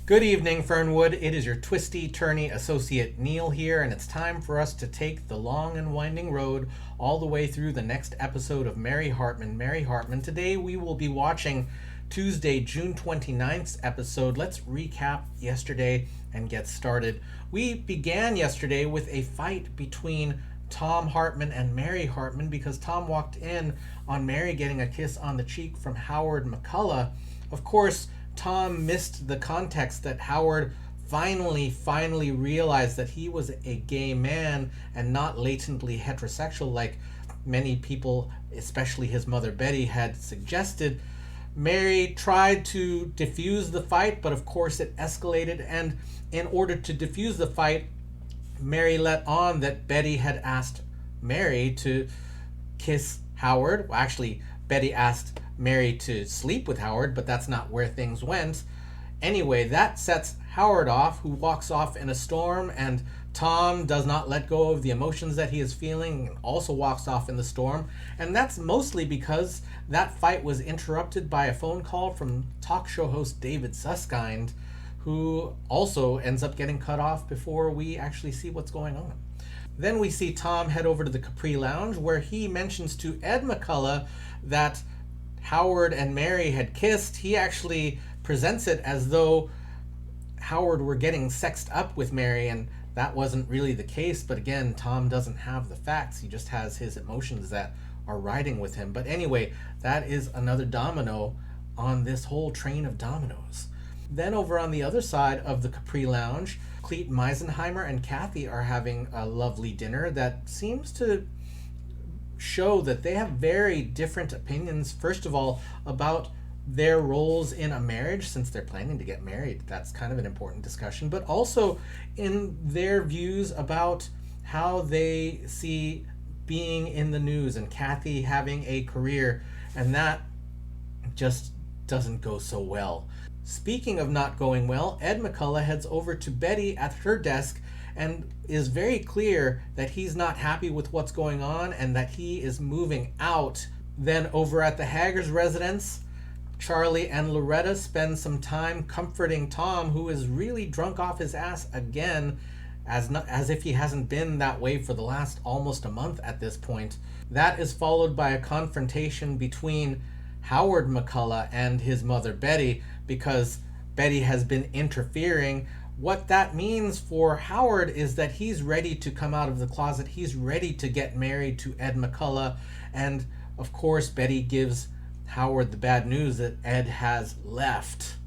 Good evening, Fernwood. It is your twisty-turny associate Neil here, and it's time for us to take the long and winding road all the way through the next episode of Mary Hartman. Mary Hartman. Today we will be watching Tuesday, June 29th episode. Let's recap yesterday and get started. We began yesterday with a fight between Tom Hartman and Mary Hartman because Tom walked in on Mary getting a kiss on the cheek from Howard McCullough. Of course, Tom missed the context that Howard finally realized that he was a gay man and not latently heterosexual like many people, especially his mother Betty, had suggested. Mary tried to diffuse the fight, but of course it escalated, and in order to diffuse the fight, Mary let on that Betty had asked Mary to kiss Howard. Well, actually, Betty asked Mary to sleep with Howard, but that's not where things went. Anyway, that sets Howard off, who walks off in a storm, and Tom does not let go of the emotions that he is feeling and also walks off in the storm. And that's mostly because that fight was interrupted by a phone call from talk show host David Susskind, who also ends up getting cut off before we actually see what's going on. Then we see Tom head over to the Capri Lounge, where he mentions to Ed McCullough that Howard and Mary had kissed. He actually presents it as though Howard were getting sexed up with Mary, and that wasn't really the case. But again, Tom doesn't have the facts. He just has his emotions that are riding with him. But anyway, that is another domino on this whole train of dominoes. Then over on the other side of the Capri Lounge, Clete Meisenheimer and Kathy are having a lovely dinner that seems to show that they have very different opinions. First of all, about their roles in a marriage, since they're planning to get married. That's kind of an important discussion. But also in their views about how they see being in the news and Kathy having a career, and that just doesn't go so well. Speaking of not going well, Ed McCullough heads over to Betty at her desk and is very clear that he's not happy with what's going on and that he is moving out. Then over at the Haggers' residence, Charlie and Loretta spend some time comforting Tom, who is really drunk off his ass again, as if he hasn't been that way for the last almost a month at this point. That is followed by a confrontation between Howard McCullough and his mother Betty, because Betty has been interfering. What that means for Howard is that he's ready to come out of the closet. He's ready to get married to Ed McCullough. And of course, Betty gives Howard the bad news that Ed has left.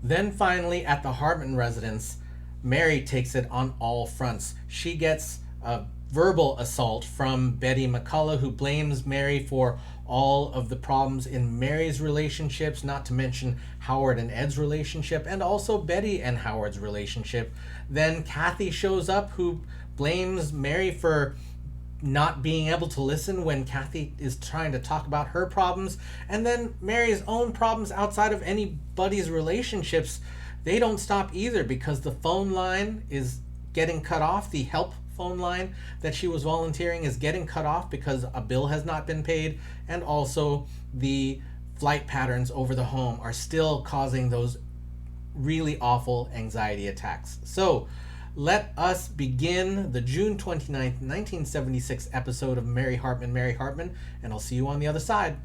Then finally, at the Hartman residence, Mary takes it on all fronts. She gets a verbal assault from Betty McCullough, who blames Mary for all of the problems in Mary's relationships, not to mention Howard and Ed's relationship, and also Betty and Howard's relationship. Then Kathy shows up, who blames Mary for not being able to listen when Kathy is trying to talk about her problems. And then Mary's own problems outside of anybody's relationships, they don't stop either, because the phone line is getting cut off. The help phone line that she was volunteering is getting cut off because a bill has not been paid, and also the flight patterns over the home are still causing those really awful anxiety attacks. So let us begin the June 29th, 1976 episode of Mary Hartman, and I'll see you on the other side.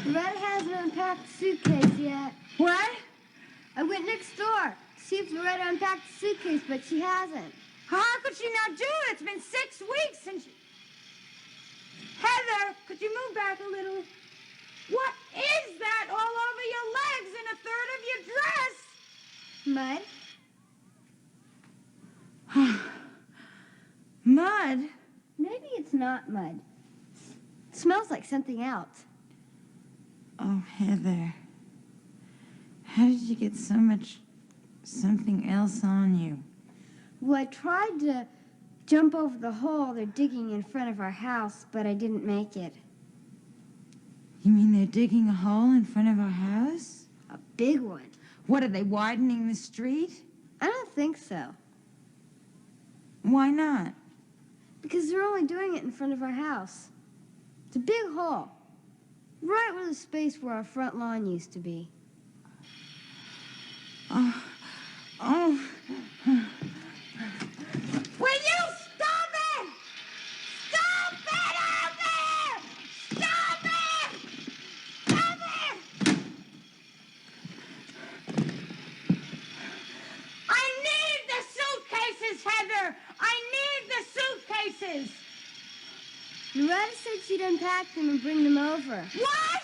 Red hasn't unpacked the suitcase yet. What? I went next door. See if Loretta unpacked the suitcase, but she hasn't. How could she not do it? It's been 6 weeks since she... Heather, could you move back a little? What is that all over your legs and a third of your dress? Mud? Mud? mud. Maybe it's not mud. It smells like something else. Oh, Heather. How did you get so much something else on you? Well, I tried to jump over the hole they're digging in front of our house, but I didn't make it. You mean they're digging a hole in front of our house? A big one. What, are they widening the street? I don't think so. Why not? Because they're only doing it in front of our house. It's a big hole. Right where the space where our front lawn used to be. Oh. Will you stop it? Stop it out there! Stop it! Stop it! I need the suitcases, Heather! I need the suitcases! Loretta said she'd unpack them and bring them over. What?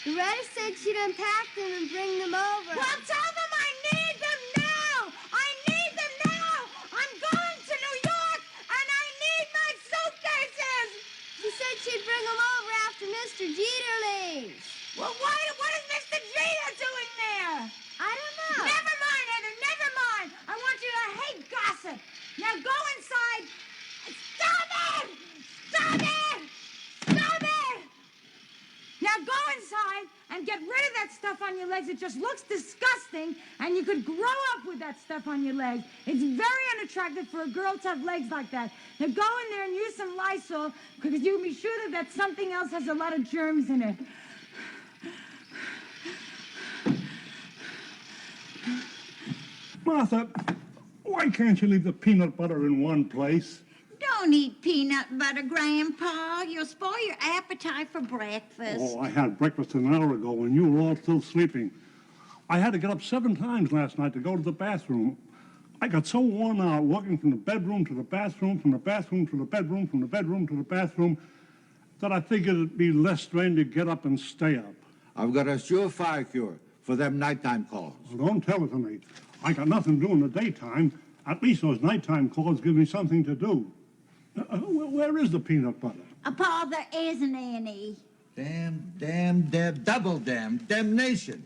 Loretta said she'd unpack them and bring them over. Well, tell them I need them now! I need them now! I'm going to New York, and I need my suitcases! She said she'd bring them over after Mr. Jeter leaves. Well, what is Mr. Jeter doing there? I don't know. Never mind, Heather, never mind. I want you to hate gossip. Now go inside. Stop it! Stop it! Stop it! Now go inside and get rid of that stuff on your legs. It just looks disgusting, and you could grow up with that stuff on your legs. It's very unattractive for a girl to have legs like that. Now go in there and use some Lysol, because you can be sure that something else has a lot of germs in it. Martha, why can't you leave the peanut butter in one place? Don't eat peanut butter, Grandpa. You'll spoil your appetite for breakfast. Oh, I had breakfast an hour ago and you were all still sleeping. I had to get up 7 times last night to go to the bathroom. I got so worn out walking from the bedroom to the bathroom, from the bathroom to the bedroom, from the bedroom to the bathroom, that I figured it'd be less strain to get up and stay up. I've got a surefire cure for them nighttime calls. Well, don't tell it to me. I got nothing to do in the daytime. At least those nighttime calls give me something to do. Where is the peanut butter? Pa, there isn't any. Double damnation.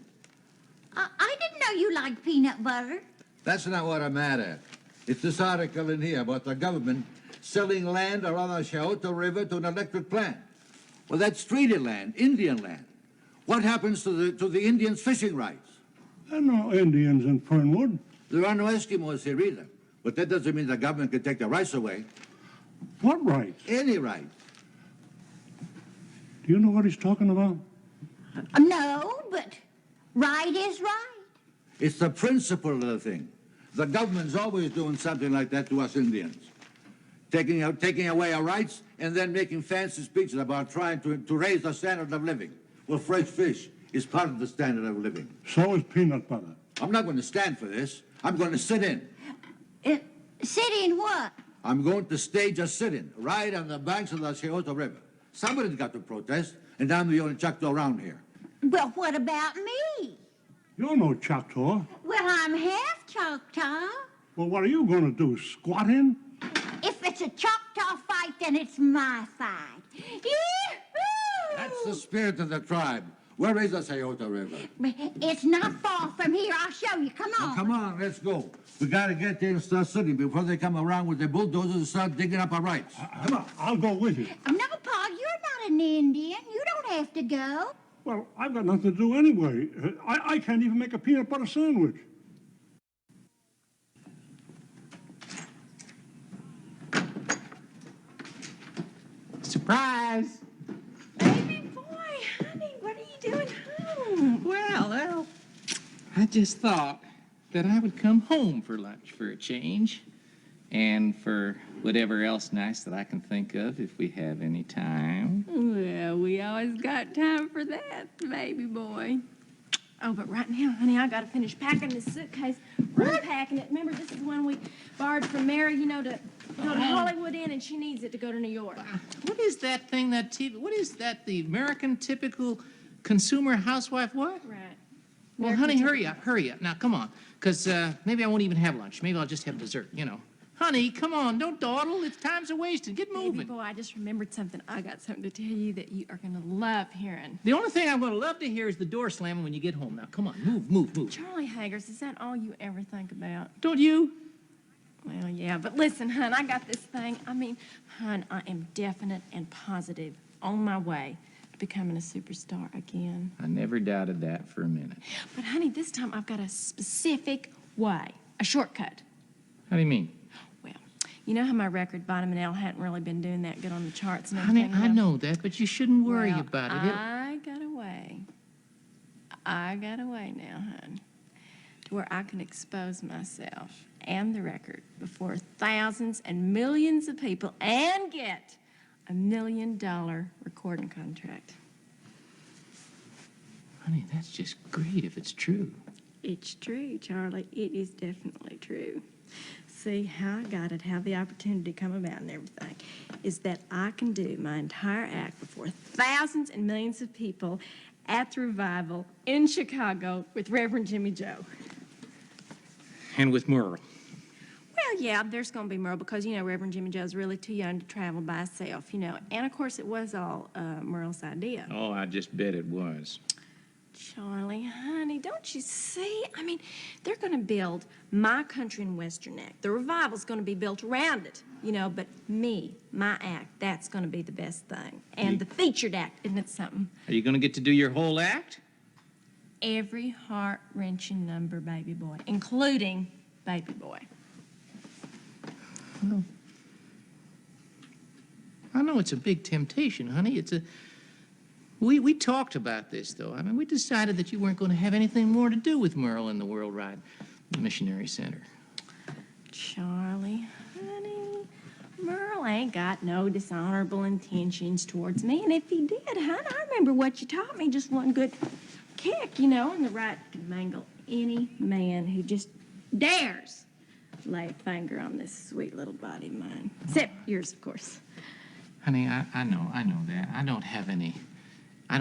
I didn't know you liked peanut butter. That's not what I'm mad at. It's this article in here about the government selling land around the Scioto River to an electric plant. Well, that's treaty land, Indian land. What happens to the Indians' fishing rights? There are no Indians in Fernwood. There are no Eskimos here either. But that doesn't mean the government can take their rights away. What rights? Any rights. Do you know what he's talking about? No, but right is right. It's the principle of the thing. The government's always doing something like that to us Indians. Taking away our rights and then making fancy speeches about trying to raise the standard of living. Well, fresh fish is part of the standard of living. So is peanut butter. I'm not going to stand for this. I'm going to sit in. Sit in what? I'm going to stage a sit-in right on the banks of the Scioto River. Somebody's got to protest, and I'm the only Choctaw around here. Well, what about me? You're no Choctaw. Well, I'm half Choctaw. Well, what are you going to do, squat in? If it's a Choctaw fight, then it's my fight. Yee-hoo! That's the spirit of the tribe. Where is the Scioto River? It's not far from here. I'll show you. Come on. Now, come on, let's go. We got to get there and start sitting before they come around with their bulldozers and start digging up our rights. Come on. I'll go with you. No, Pa, you're not an Indian. You don't have to go. Well, I've got nothing to do anyway. I can't even make a peanut butter sandwich. Surprise! Baby boy, honey, what are you doing home? Well, I just thought that I would come home for lunch for a change, and for whatever else nice that I can think of if we have any time. Well, we always got time for that, baby boy. Oh, but right now, honey, I gotta finish packing this suitcase. We're unpacking it. Remember, this is one we borrowed from Mary, to go to Hollywood in, and she needs it to go to New York. What is that thing, what is that, the American typical consumer housewife what? Right. Well, honey, hurry up. Now, come on, because maybe I won't even have lunch. Maybe I'll just have dessert, Honey, come on, don't dawdle. It's time's a wasting. Get Baby moving. boy, I just remembered something. I got something to tell you that you are gonna love hearing. The only thing I'm going to love to hear is the door slamming when you get home. Now, come on, move. Charlie Haggers, is that all you ever think about? Don't you? Well, yeah, but listen, hon, I got this thing. I mean, hon, I am definite and positive on my way to becoming a superstar again. I never doubted that for a minute. But, honey, this time I've got a specific way, a shortcut. How do you mean? Well, you know how my record, Vitamin L, hadn't really been doing that good on the charts and Honey, everything? I know that, but you shouldn't worry Well, about it. I got a way. I got a way now, hon, to where I can expose myself and the record before thousands and millions of people and get a $1 million recording contract. Honey, that's just great if it's true. It's true, Charlie. It is definitely true. See, how I got it, how the opportunity come about and everything, is that I can do my entire act before thousands and millions of people at the revival in Chicago with Reverend Jimmy Joe. And with Merle. Well, yeah, there's going to be Merle because, you know, Reverend Jimmy Joe's really too young to travel by himself, you know. And, of course, it was all Merle's idea. Oh, I just bet it was. Charlie, honey, don't you see? I mean, they're going to build my country and western act. The revival's going to be built around it, you know, but me, my act, that's going to be the best thing. And the featured act, isn't it something? Are you going to get to do your whole act? Every heart-wrenching number, baby boy, including baby boy. Well, I know it's a big temptation, honey. It's a... We talked about this, though. I mean, we decided that you weren't going to have anything more to do with Merle in the Worldwide Missionary Center. Charlie, honey, Merle ain't got no dishonorable intentions towards me. And if he did, hon, I remember what you taught me, just one good kick, you know, and the right to mangle any man who just dares lay a finger on this sweet little body of mine. Except yours, of course. Honey, I know that. I don't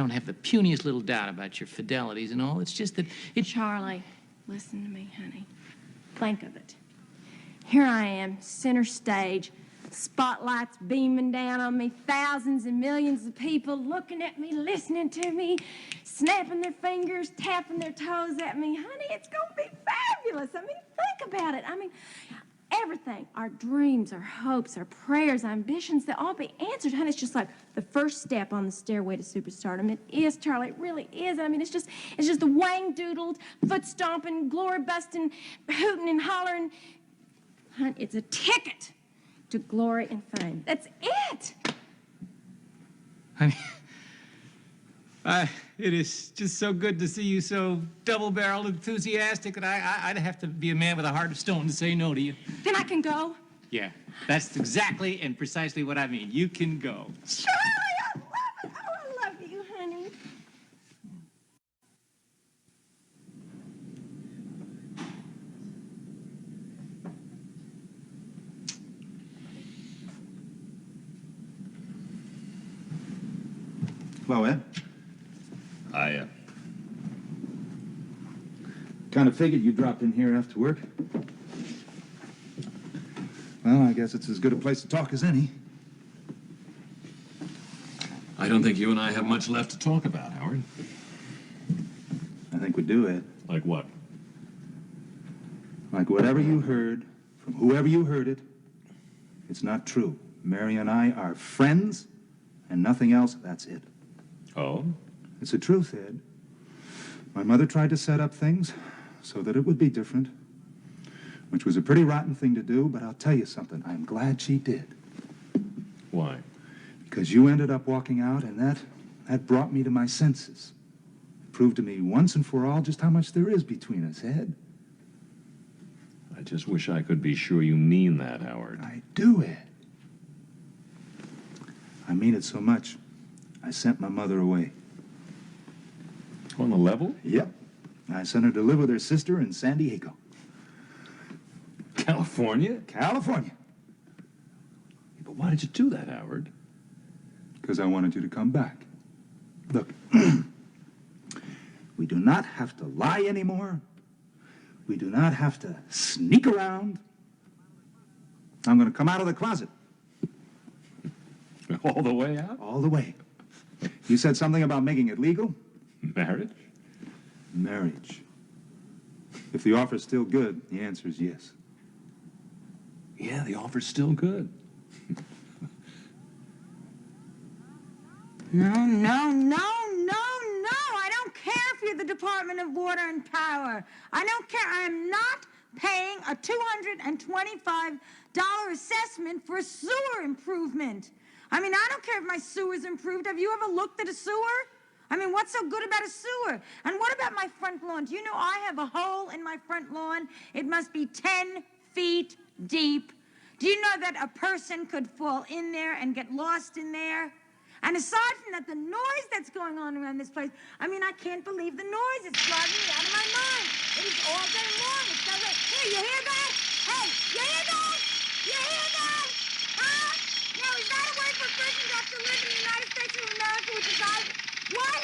have the puniest little doubt about your fidelities and all. It's just that Charlie, listen to me, honey. Think of it. Here I am, center stage, spotlights beaming down on me, thousands and millions of people looking at me, listening to me, snapping their fingers, tapping their toes at me. Honey, it's going to be fabulous. I mean, think about it. I mean, everything, our dreams, our hopes, our prayers, our ambitions, they'll all be answered, honey. It's just like the first step on the stairway to superstardom. It is, Charlie, it really is. I mean, it's just the wang-doodled, foot-stomping, glory-busting, hooting and hollering. Honey, it's a ticket to glory and fame. That's it. honey, it is just so good to see you so double-barreled enthusiastic that I'd have to be a man with a heart of stone to say no to you. Then I can go? Yeah, that's exactly and precisely what I mean. You can go. Charlie, I love it. Oh, I love you, honey. Hello, Ed. I Kind of figured you dropped in here after work. Well, I guess it's as good a place to talk as any. don't think you and I have much left to talk about, Howard. I think we do, Ed. Like what? Like whatever you heard, from whoever you heard it, it's not true. Mary and I are friends, and nothing else, that's it. Oh? It's the truth, Ed. My mother tried to set up things so that it would be different, which was a pretty rotten thing to do, but I'll tell you something, I'm glad she did. Why? Because you ended up walking out, and that brought me to my senses. It proved to me once and for all just how much there is between us, Ed. I just wish I could be sure you mean that, Howard. I do, Ed. I mean it so much, I sent my mother away. On the level? Yep. I sent her to live with her sister in San Diego. California? California. But why did you do that, Howard? Because I wanted you to come back. Look, we do not have to lie anymore. We do not have to sneak around. I'm going to come out of the closet. All the way out? All the way. You said something about making it legal? Marriage? Marriage. If the offer's still good, the answer is yes. Yeah, the offer's still good. No, no, no, no, no. I don't care if you're the Department of Water and Power. I don't care. I am not paying a $225 assessment for a sewer improvement. I mean, I don't care if my sewer's improved. Have you ever looked at a sewer? I mean, what's so good about a sewer? And what about my front lawn? Do you know I have a hole in my front lawn? It must be 10 feet deep. Do you know that a person could fall in there and get lost in there? And aside from that, the noise that's going on around this place, I mean, I can't believe the noise. It's driving me out of my mind. It is all day long. It's so late. Hey, you hear that? Hey, you hear that? You hear that? Huh? Now, is that a way for Christians to have to live in the United States of America, which is I... What?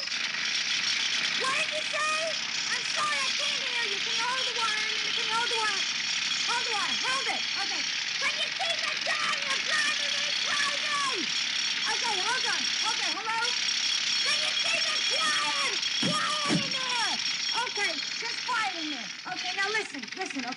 What did you say? I'm sorry, I can't hear you. Can you hold the wire a minute? Can you hold the wire? Hold the wire. Hold it. Okay. Can you keep it down? You're driving me crazy! Okay, hold on. Okay, hello? Can you keep it quiet? Quiet in there! Okay, just quiet in there. Okay, now listen,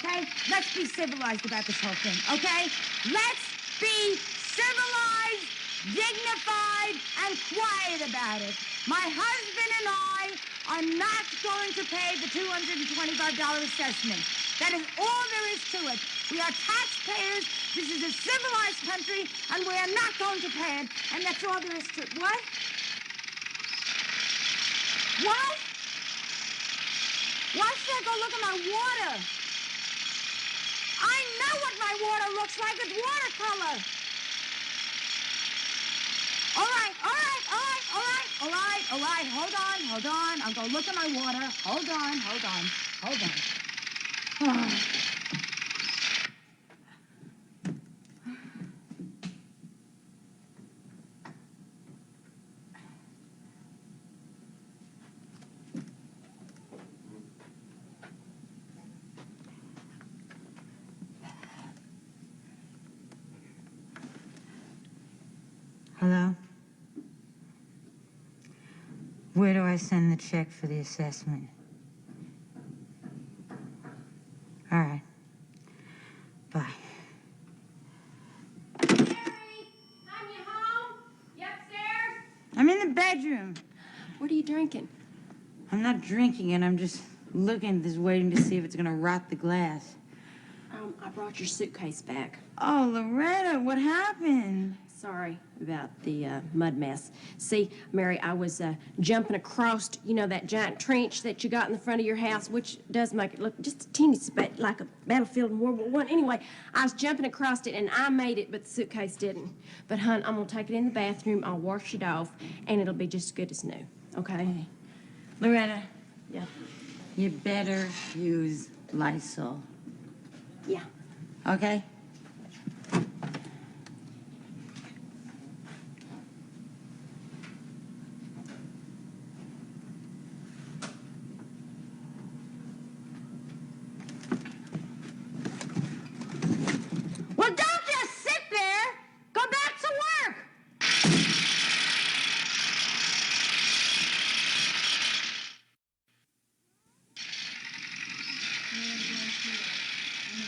okay? Let's be civilized about this whole thing, okay? Let's be civilized, dignified, and quiet about it. My husband and I are not going to pay the $225 assessment. That is all there is to it. We are taxpayers. This is a civilized country, and we are not going to pay it. And that's all there is to it. What? What? Why should I go look at my water? I know what my water looks like. It's watercolor. All right. Hold on. I'll go look at my water. Hold on. Hello? Where do I send the check for the assessment? All right. Bye. Mary, I'm you home? You upstairs? I'm in the bedroom. What are you drinking? I'm not drinking it. I'm just looking at this, waiting to see if it's gonna rot the glass. I brought your suitcase back. Oh, Loretta, what happened? Sorry about the mud mess. See, Mary, I was jumping across, you know, that giant trench that you got in the front of your house, which does make it look just a teeny bit like a battlefield in World War I. Anyway, I was jumping across it, and I made it, but the suitcase didn't. But, hon, I'm going to take it in the bathroom. I'll wash it off, and it'll be just as good as new, okay? Loretta, Yeah. you better use Lysol, Yeah. okay? Well, don't just sit there. Go back to work.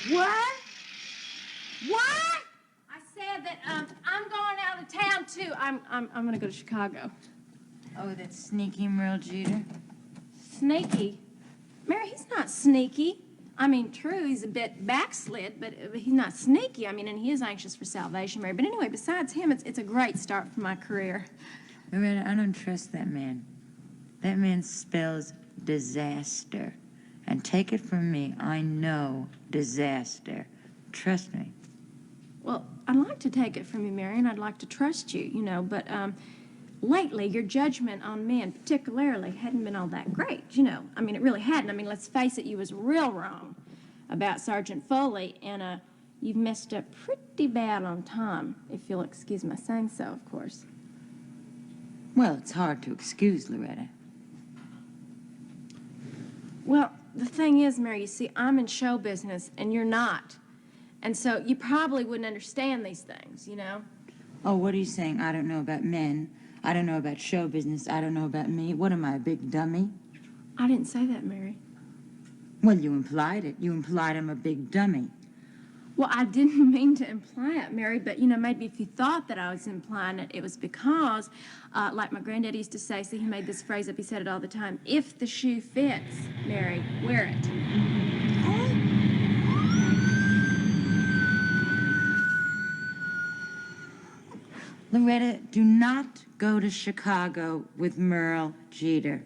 What? What? I said that I'm going out of town, too. I'm going to go to Chicago. Oh, that sneaky Merle Jeter. Sneaky? Mary, he's not sneaky. I mean, true, he's a bit backslid, but he's not sneaky. I mean, and he is anxious for salvation, Mary. But anyway, besides him, it's a great start for my career. Loretta, I don't trust that man. That man spells disaster. And take it from me, I know disaster. Trust me. Well, I'd like to take it from you, Mary, and I'd like to trust you, you know, but lately your judgment on men particularly hadn't been all that great, you know. I mean, it really hadn't. I mean, let's face it, you was real wrong about Sergeant Foley, and you've messed up pretty bad on Tom, if you'll excuse my saying so, of course. Well, it's hard to excuse, Loretta. Well, the thing is, Mary, you see, I'm in show business, and you're not. And so you probably wouldn't understand these things, you know? Oh, what are you saying? I don't know about men. I don't know about show business. I don't know about me. What am I, a big dummy? I didn't say that, Mary. Well, you implied it. You implied I'm a big dummy. Well, I didn't mean to imply it, Mary, but, you know, maybe if you thought that I was implying it, it was because, like my granddad used to say, see, he made this phrase up, he said it all the time, if the shoe fits, Mary, wear it. Loretta, do not go to Chicago with Merle Jeter.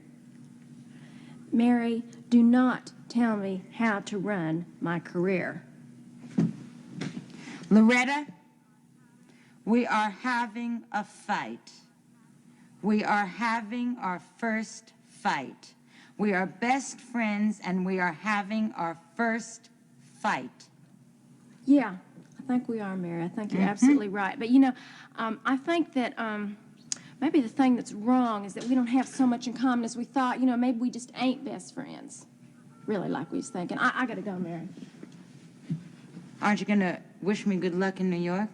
Mary, do not tell me how to run my career. Loretta, we are having a fight. We are having our first fight. We are best friends, and we are having our first fight. Yeah, I think we are, Mary. I think you're absolutely right. But, you know, I think that maybe the thing that's wrong is that we don't have so much in common as we thought. You know, maybe we just ain't best friends, really, like we was thinking. I got to go, Mary. Aren't you going to wish me good luck in New York?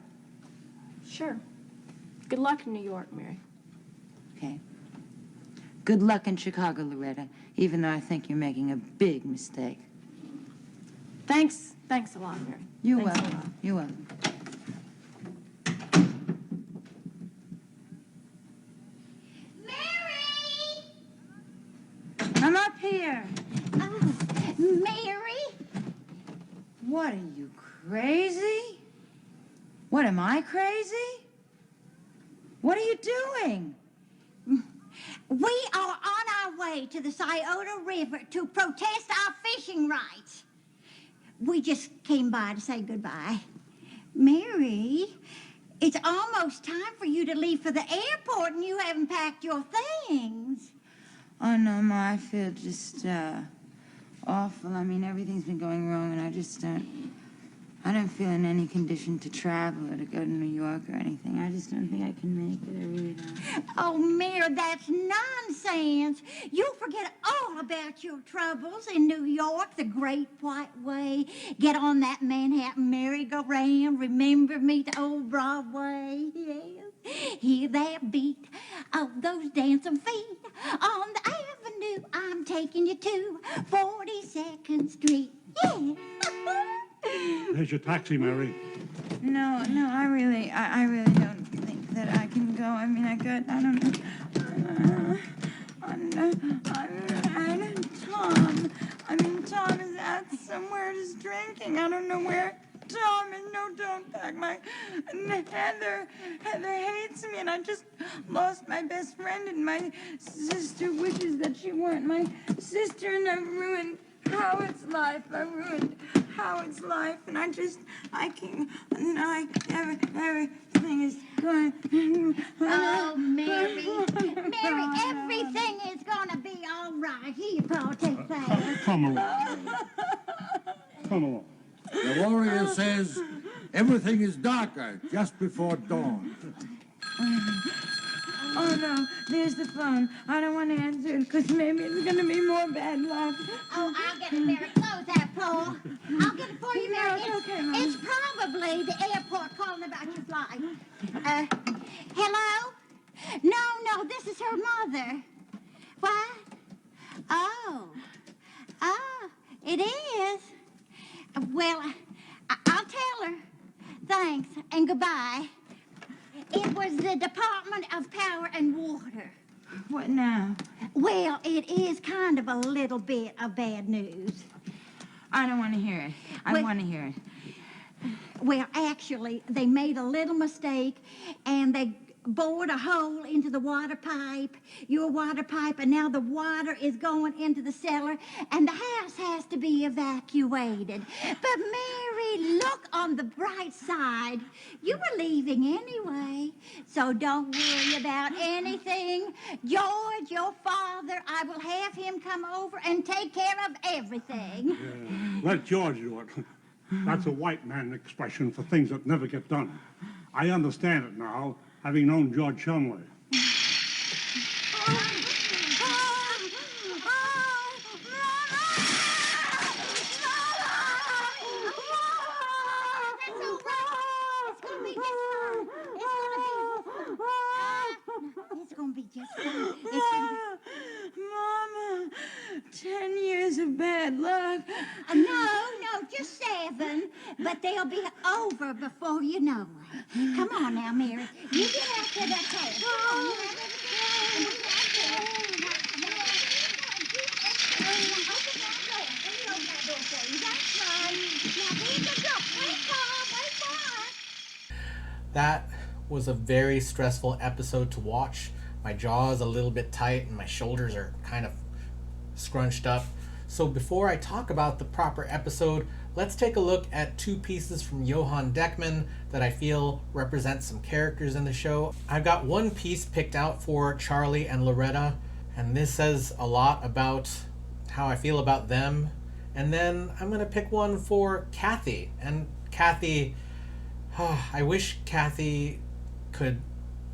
Sure. Good luck in New York, Mary. Okay. Good luck in Chicago, Loretta, even though I think you're making a big mistake. Thanks a lot, Mary. You're Thanks a welcome. lot. You're welcome. Mary! I'm up here. Oh, Mary? What, are you crazy? What, am I crazy? What are you doing? We are on our way to the Scioto River to protest our fishing rights. We just came by to say goodbye. Mary, it's almost time for you to leave for the airport and you haven't packed your things. Oh, no, Ma, I feel just, awful. I mean, everything's been going wrong, and I don't feel in any condition to travel or to go to New York or anything. I just don't think I can make it. I really don't. Oh, Mary, that's nonsense. You'll forget all about your troubles in New York, the Great White Way. Get on that Manhattan merry-go-round. Remember me to old Broadway. Yes. Hear that beat of those dancing feet on the avenue. I'm taking you to 42nd Street. Yeah. There's your taxi, Mary. No, I really don't think that I can go. I mean, I don't know. Tom is out somewhere just drinking. I don't know where Tom is. No, don't pack my... Heather hates me, and I just lost my best friend, and my sister wishes that she weren't my sister, and I've ruined Howard's life. I ruined Howard's life, and I can't, everything is going... Oh, Mary, everything is gonna be all right. Here, Paul, take that. Come along. Come along. The warrior says everything is darker just before dawn. Oh, no, there's the phone. I don't want to answer it, because maybe it's going to be more bad luck. Oh, I'll get it, Mary. Close that, Paul. I'll get it for you, Mary. It's probably the airport calling about your flight. Hello? No, this is her mother. What? Oh, it is? Well, I'll tell her. Thanks, and goodbye. It was the Department of Power and Water. What now? Well, it is kind of a little bit of bad news. I don't want to hear it. I want to hear it. Well, actually, they made a little mistake, and they bored a hole into the water pipe, your water pipe, and now the water is going into the cellar, and the house has to be evacuated. But Mary, look on the bright side. You were leaving anyway, so don't worry about anything. George, your father, I will have him come over and take care of everything. Let George do it. That's a white man expression for things that never get done. I understand it now, having known George Shumley. just fine. It's gonna Mama, 10 years of bad luck. no, just 7. But they'll be over before you know it. Come on now, Mary. You get out to that house. Come on, you have everything. And we have to. Open that door. Let me open that door for you. That's right. Now be a good girl. Wait, Bob. Wait, Bob. That was a very stressful episode to watch. My jaw is a little bit tight and my shoulders are kind of scrunched up. So before I talk about the proper episode, let's take a look at 2 pieces from Johann Deckman that I feel represent some characters in the show. I've got 1 piece picked out for Charlie and Loretta, and this says a lot about how I feel about them. And then I'm going to pick one for Kathy. And Kathy, I wish Kathy could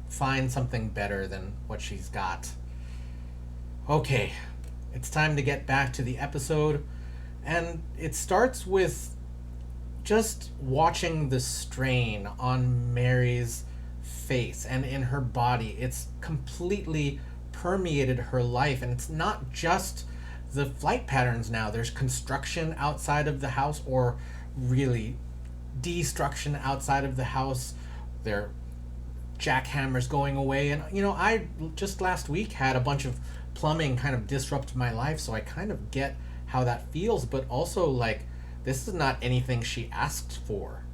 find something better than what she's got. Okay, it's time to get back to the episode, and it starts with just watching the strain on Mary's face and in her body. It's completely permeated her life, and it's not just the flight patterns now. There's construction outside of the house, or really destruction outside of the house. There jackhammers going away, and I just last week had a bunch of plumbing kind of disrupt my life, so I kind of get how that feels, but also like this is not anything she asked for,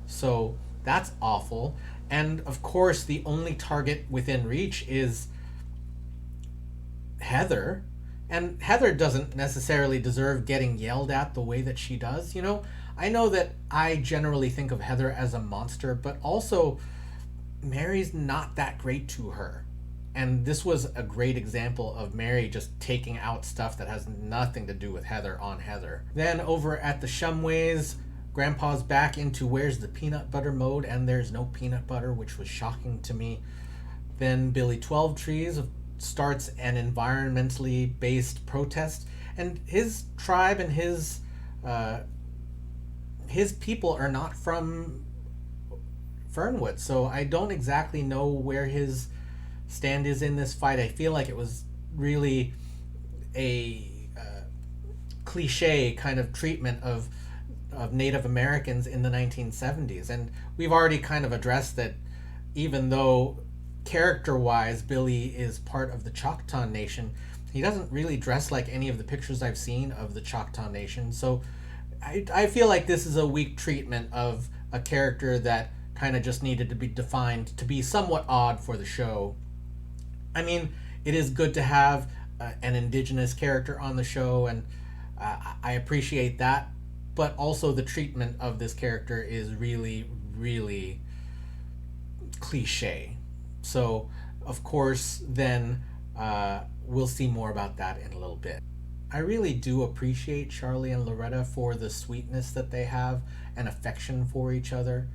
so that's awful. And of course the only target within reach is Heather, and Heather doesn't necessarily deserve getting yelled at the way that she does. I know that I generally think of Heather as a monster, but also Mary's not that great to her. And this was a great example of Mary just taking out stuff that has nothing to do with Heather on Heather. Then over at the Shumways, Grandpa's back into where's the peanut butter mode, and there's no peanut butter, which was shocking to me. Then Billy 12 Trees starts an environmentally based protest, and his tribe and his people are not from Fernwood, so I don't exactly know where his stand is in this fight. I feel like it was really a cliche kind of treatment of Native Americans in the 1970s, and we've already kind of addressed that even though character-wise Billy is part of the Choctaw Nation, he doesn't really dress like any of the pictures I've seen of the Choctaw Nation, so I feel like this is a weak treatment of a character that kind of just needed to be defined to be somewhat odd for the show. I mean, it is good to have an indigenous character on the show, and I appreciate that, but also the treatment of this character is really, really cliche. So, of course, then we'll see more about that in a little bit. I really do appreciate Charlie and Loretta for the sweetness that they have and affection for each other.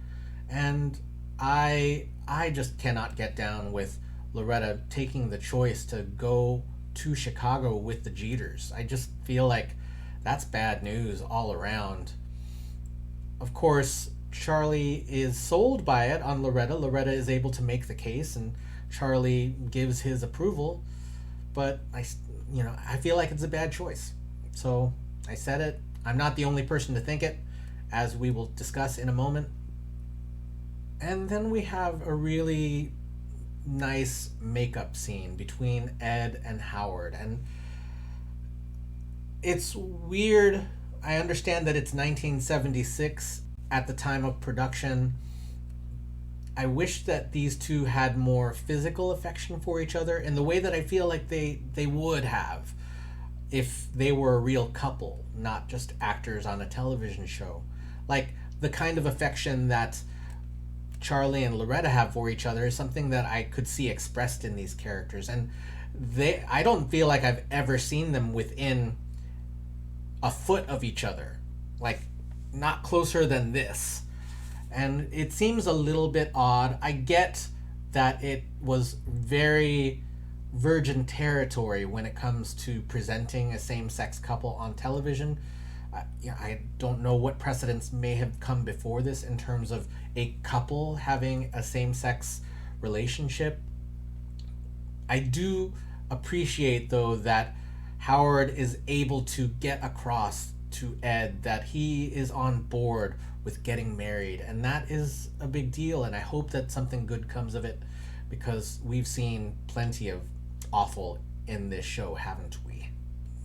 And I just cannot get down with Loretta taking the choice to go to Chicago with the Jeters. I just feel like that's bad news all around. Of course, Charlie is sold by it on Loretta. Loretta is able to make the case, and Charlie gives his approval. But I feel like it's a bad choice. So I said it. I'm not the only person to think it, as we will discuss in a moment. And then we have a really nice makeup scene between Ed and Howard. And it's weird. I understand that it's 1976 at the time of production. I wish that these two had more physical affection for each other in the way that I feel like they would have if they were a real couple, not just actors on a television show. Like, the kind of affection that Charlie and Loretta have for each other is something that I could see expressed in these characters. And I don't feel like I've ever seen them within a foot of each other. Like, not closer than this. And it seems a little bit odd. I get that it was very virgin territory when it comes to presenting a same-sex couple on television. I don't know what precedents may have come before this in terms of a couple having a same-sex relationship. I do appreciate, though, that Howard is able to get across to Ed that he is on board with getting married, and that is a big deal, and I hope that something good comes of it, because we've seen plenty of awful in this show, haven't we?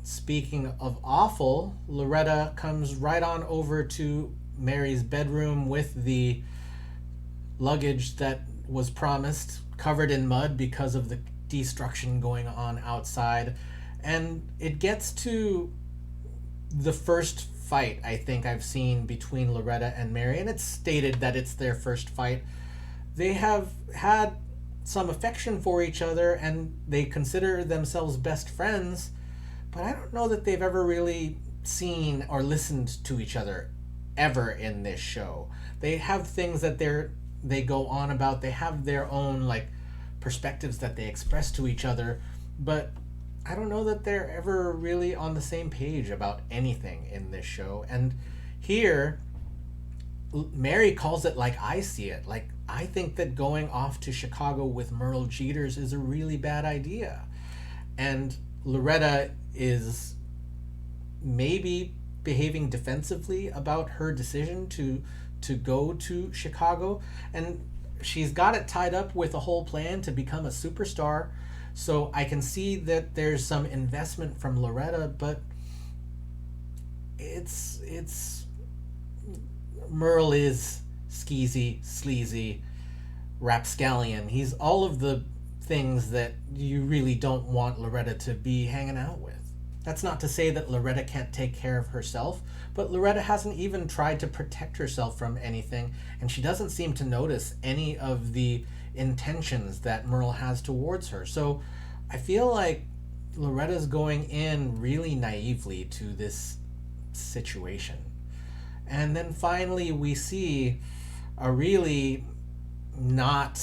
Speaking of awful, Loretta comes right on over to Mary's bedroom with the luggage that was promised, covered in mud because of the destruction going on outside. And it gets to the first fight I think I've seen between Loretta and Mary, and it's stated that it's their first fight. They have had some affection for each other and they consider themselves best friends, but I don't know that they've ever really seen or listened to each other ever in this show. They have things that they go on about. They have their own like perspectives that they express to each other, but I don't know that they're ever really on the same page about anything in this show. And here, Mary calls it like I see it. Like, I think that going off to Chicago with Merle Jeters is a really bad idea. And Loretta is maybe behaving defensively about her decision to go to Chicago. And she's got it tied up with a whole plan to become a superstar. So I can see that there's some investment from Loretta, but it's Merle is skeezy, sleazy, rapscallion. He's all of the things that you really don't want Loretta to be hanging out with. That's not to say that Loretta can't take care of herself, but Loretta hasn't even tried to protect herself from anything, and she doesn't seem to notice any of the intentions that Merle has towards her. So I feel like Loretta's going in really naively to this situation. And then finally we see a really not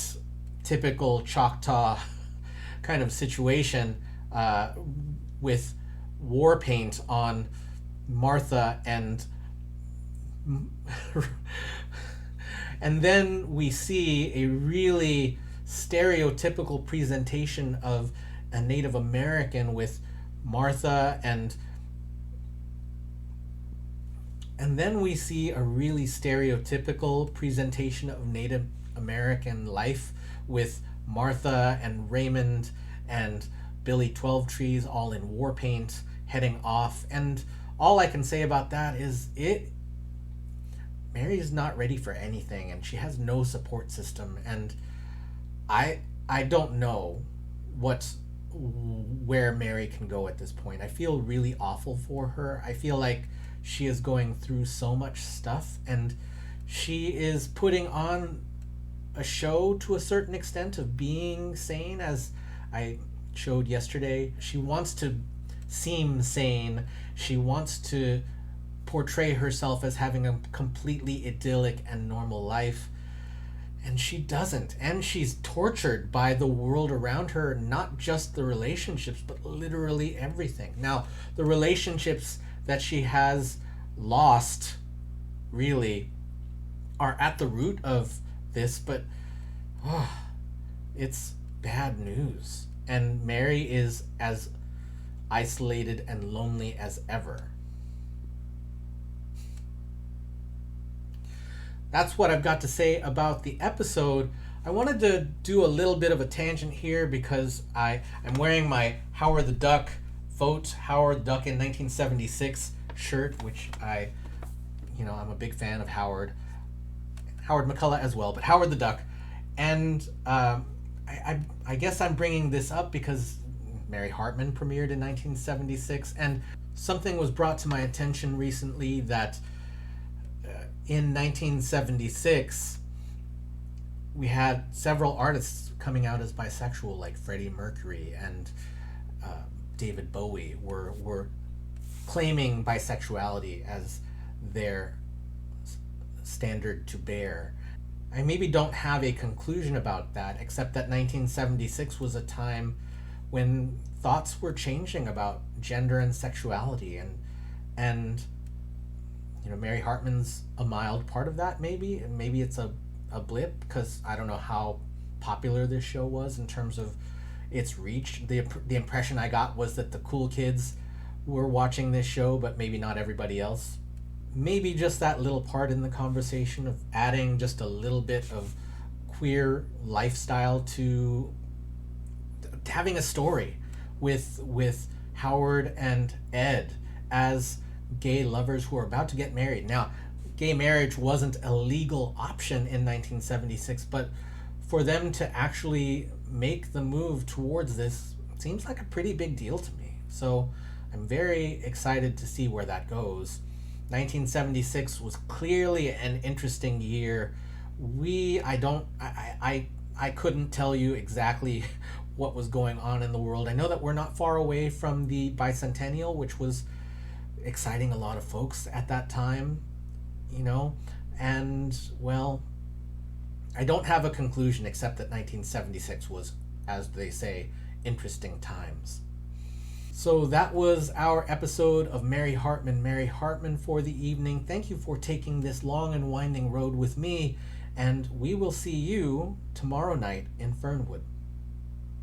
typical Choctaw kind of situation with war paint on Martha and and then we see a really stereotypical presentation of a Native American with Martha, and then we see a really stereotypical presentation of Native American life with Martha and Raymond and Billy 12 Trees all in war paint heading off. And all I can say about that is Mary is not ready for anything, and she has no support system, and I don't know where Mary can go at this point. I feel really awful for her. I feel like she is going through so much stuff, and she is putting on a show to a certain extent of being sane, as I showed yesterday. She wants to seem sane. She wants to portray herself as having a completely idyllic and normal life, and she doesn't. And she's tortured by the world around her, not just the relationships, but literally everything. Now, the relationships that she has lost really are at the root of this, but it's bad news. And Mary is as isolated and lonely as ever. That's what I've got to say about the episode. I wanted to do a little bit of a tangent here because I'm wearing my Howard the Duck, vote Howard the Duck in 1976 shirt, which I'm a big fan of Howard McCullough as well, but Howard the Duck. And I guess I'm bringing this up because Mary Hartman premiered in 1976, and something was brought to my attention recently that in 1976 we had several artists coming out as bisexual, like Freddie Mercury and David Bowie were claiming bisexuality as their standard to bear. I maybe don't have a conclusion about that, except that 1976 was a time when thoughts were changing about gender and sexuality, and Mary Hartman's a mild part of that, maybe, and maybe it's a blip, because I don't know how popular this show was in terms of its reach. The impression I got was that the cool kids were watching this show, but maybe not everybody else. Maybe just that little part in the conversation of adding just a little bit of queer lifestyle to having a story with Howard and Ed as gay lovers who are about to get married. Now, gay marriage wasn't a legal option in 1976, but for them to actually make the move towards this seems like a pretty big deal to me. So I'm very excited to see where that goes. 1976 was clearly an interesting year. I couldn't tell you exactly what was going on in the world. I know that we're not far away from the bicentennial, which was exciting a lot of folks at that time, and well, I don't have a conclusion except that 1976 was, as they say, interesting times. So that was our episode of Mary Hartman for the evening. Thank you for taking this long and winding road with me, and we will see you tomorrow night in Fernwood.